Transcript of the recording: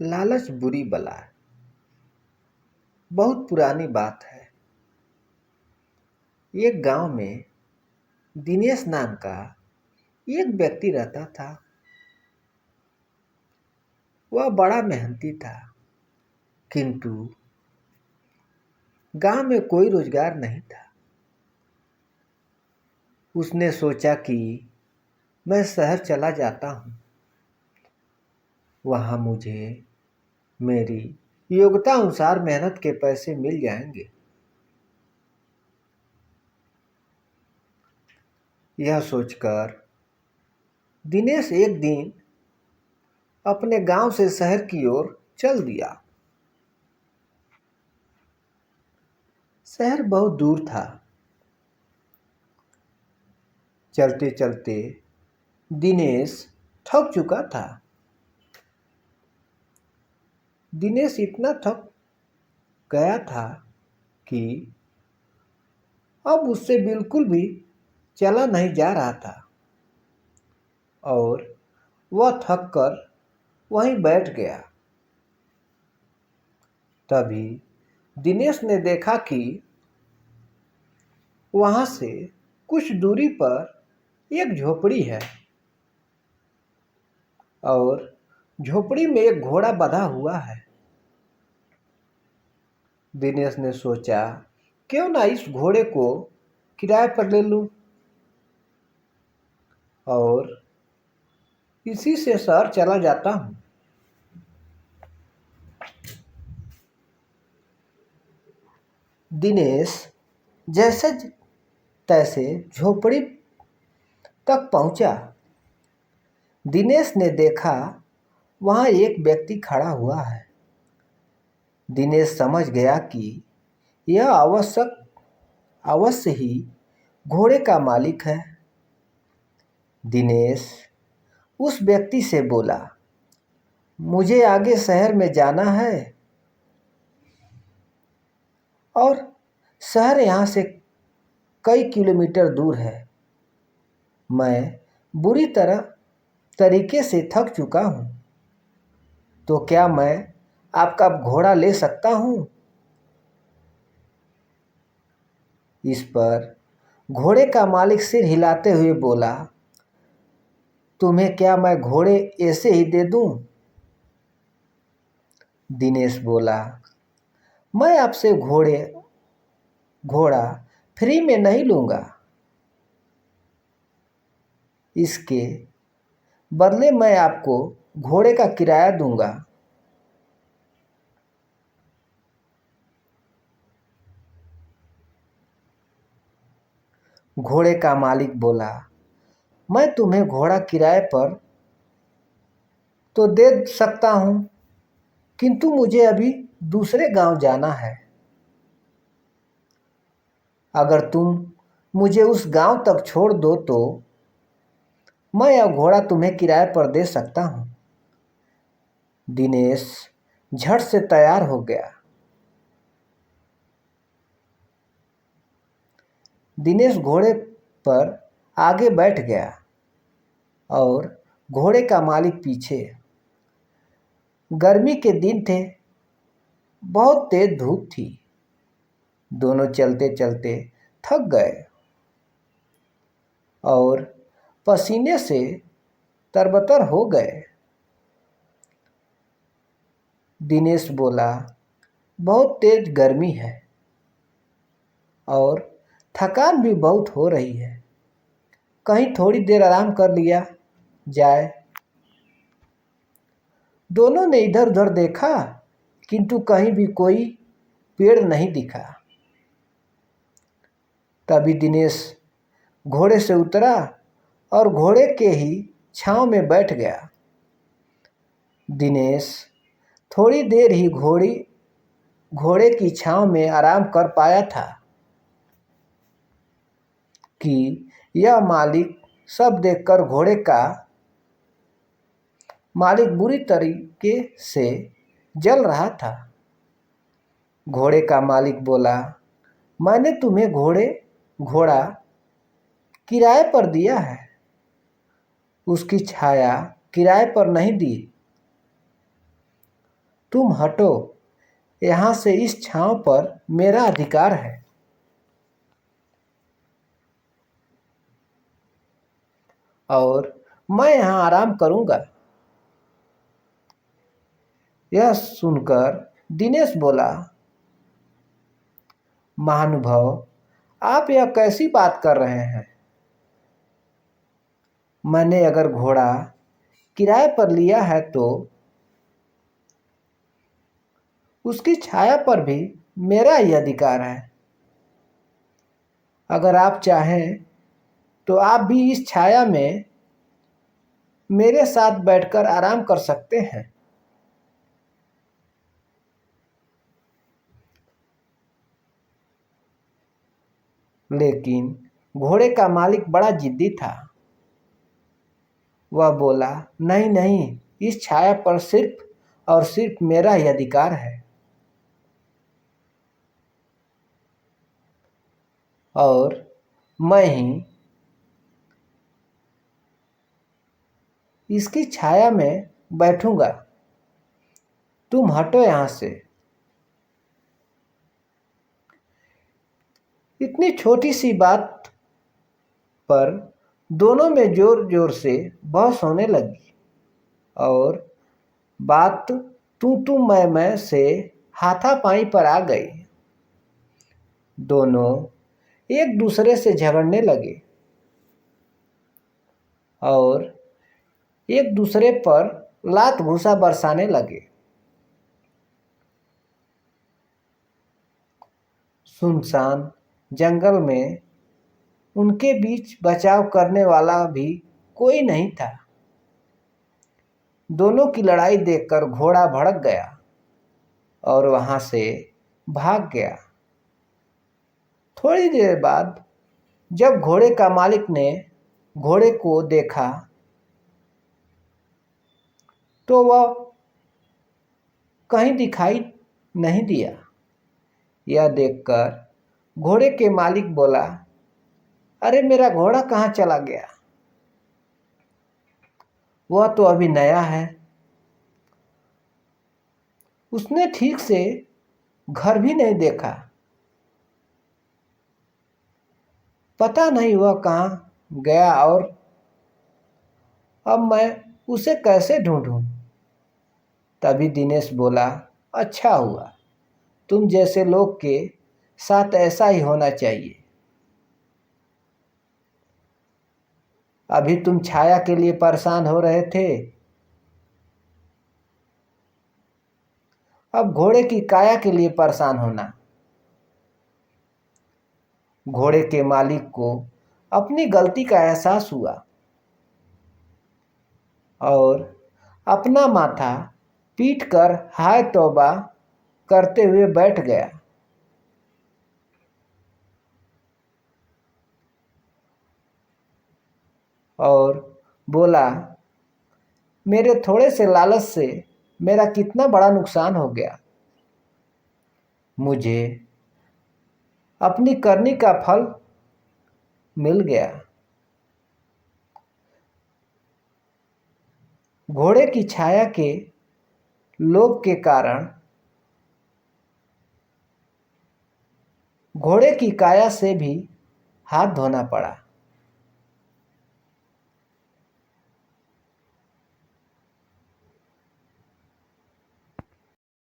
लालच बुरी बला है। बहुत पुरानी बात है। एक गांव में दिनेश नाम का एक व्यक्ति रहता था। वह बड़ा मेहनती था, किंतु गांव में कोई रोजगार नहीं था। उसने सोचा कि मैं शहर चला जाता हूँ, वहां मुझे मेरी योग्यता अनुसार मेहनत के पैसे मिल जाएंगे। यह सोचकर दिनेश एक दिन अपने गांव से शहर की ओर चल दिया। शहर बहुत दूर था। चलते चलते दिनेश थक चुका था। दिनेश इतना थक गया था कि अब उससे बिल्कुल भी चला नहीं जा रहा था और वह थक कर वहीं बैठ गया। तभी दिनेश ने देखा कि वहां से कुछ दूरी पर एक झोपड़ी है और झोपड़ी में एक घोड़ा बंधा हुआ है। दिनेश ने सोचा, क्यों ना इस घोड़े को किराए पर ले लूं और इसी से शहर चला जाता हूं। दिनेश जैसे तैसे झोपड़ी तक पहुंचा। दिनेश ने देखा वहां एक व्यक्ति खड़ा हुआ है। दिनेश समझ गया कि यह अवश्य ही घोड़े का मालिक है। दिनेश उस व्यक्ति से बोला, मुझे आगे शहर में जाना है और शहर यहाँ से कई किलोमीटर दूर है। मैं बुरी तरह तरीके से थक चुका हूँ, तो क्या मैं आपका घोड़ा ले सकता हूँ? इस पर घोड़े का मालिक सिर हिलाते हुए बोला, तुम्हें क्या मैं घोड़े ऐसे ही दे दूं? दिनेश बोला, मैं आपसे घोड़ा फ्री में नहीं लूंगा। इसके बदले मैं आपको घोड़े का किराया दूंगा। घोड़े का मालिक बोला, मैं तुम्हें घोड़ा किराए पर तो दे सकता हूं, किंतु मुझे अभी दूसरे गांव जाना है। अगर तुम मुझे उस गांव तक छोड़ दो तो मैं यह घोड़ा तुम्हें किराए पर दे सकता हूं। दिनेश झट से तैयार हो गया। दिनेश घोड़े पर आगे बैठ गया और घोड़े का मालिक पीछे। गर्मी के दिन थे, बहुत तेज धूप थी। दोनों चलते चलते थक गए और पसीने से तरबतर हो गए। दिनेश बोला, बहुत तेज गर्मी है और थकान भी बहुत हो रही है, कहीं थोड़ी देर आराम कर लिया जाए। दोनों ने इधर उधर देखा, किंतु कहीं भी कोई पेड़ नहीं दिखा। तभी दिनेश घोड़े से उतरा और घोड़े के ही छांव में बैठ गया। दिनेश थोड़ी देर ही घोड़े की छांव में आराम कर पाया था कि यह मालिक सब देखकर घोड़े का मालिक बुरी तरीके से जल रहा था। घोड़े का मालिक बोला, मैंने तुम्हें घोड़ा किराए पर दिया है, उसकी छाया किराए पर नहीं दी। तुम हटो, यहाँ से, इस छांव पर मेरा अधिकार है। और मैं यहाँ आराम करूँगा। यह सुनकर दिनेश बोला, महानुभाव, आप यह कैसी बात कर रहे हैं? मैंने अगर घोड़ा किराए पर लिया है तो उसकी छाया पर भी मेरा ही अधिकार है। अगर आप चाहें तो आप भी इस छाया में मेरे साथ बैठकर आराम कर सकते हैं। लेकिन घोड़े का मालिक बड़ा जिद्दी था। वह बोला, नहीं नहीं, इस छाया पर सिर्फ और सिर्फ मेरा ही अधिकार है। और मैं ही इसकी छाया में बैठूंगा। तुम हटो यहाँ से। इतनी छोटी सी बात पर दोनों में जोर जोर से बहस होने लगी और बात तू मैं से हाथापाई पर आ गई। दोनों एक दूसरे से झगड़ने लगे और एक दूसरे पर लात घूंसा बरसाने लगे। सुनसान जंगल में उनके बीच बचाव करने वाला भी कोई नहीं था। दोनों की लड़ाई देखकर घोड़ा भड़क गया और वहां से भाग गया। थोड़ी देर बाद जब घोड़े का मालिक ने घोड़े को देखा तो वह कहीं दिखाई नहीं दिया। यह देखकर घोड़े के मालिक बोला, अरे मेरा घोड़ा कहाँ चला गया? वह तो अभी नया है। उसने ठीक से घर भी नहीं देखा। पता नहीं वह कहाँ गया और अब मैं उसे कैसे ढूंढूं? तभी दिनेश बोला, अच्छा हुआ, तुम जैसे लोग के साथ ऐसा ही होना चाहिए। अभी तुम छाया के लिए परेशान हो रहे थे, अब घोड़े की काया के लिए परेशान होना। घोड़े के मालिक को अपनी गलती का एहसास हुआ और अपना माथा पीट कर हाय तौबा करते हुए बैठ गया। और बोला, मेरे थोड़े से लालच से मेरा कितना बड़ा नुकसान हो गया। मुझे अपनी करनी का फल मिल गया। घोड़े की छाया के लोभ के कारण घोड़े की काया से भी हाथ धोना पड़ा।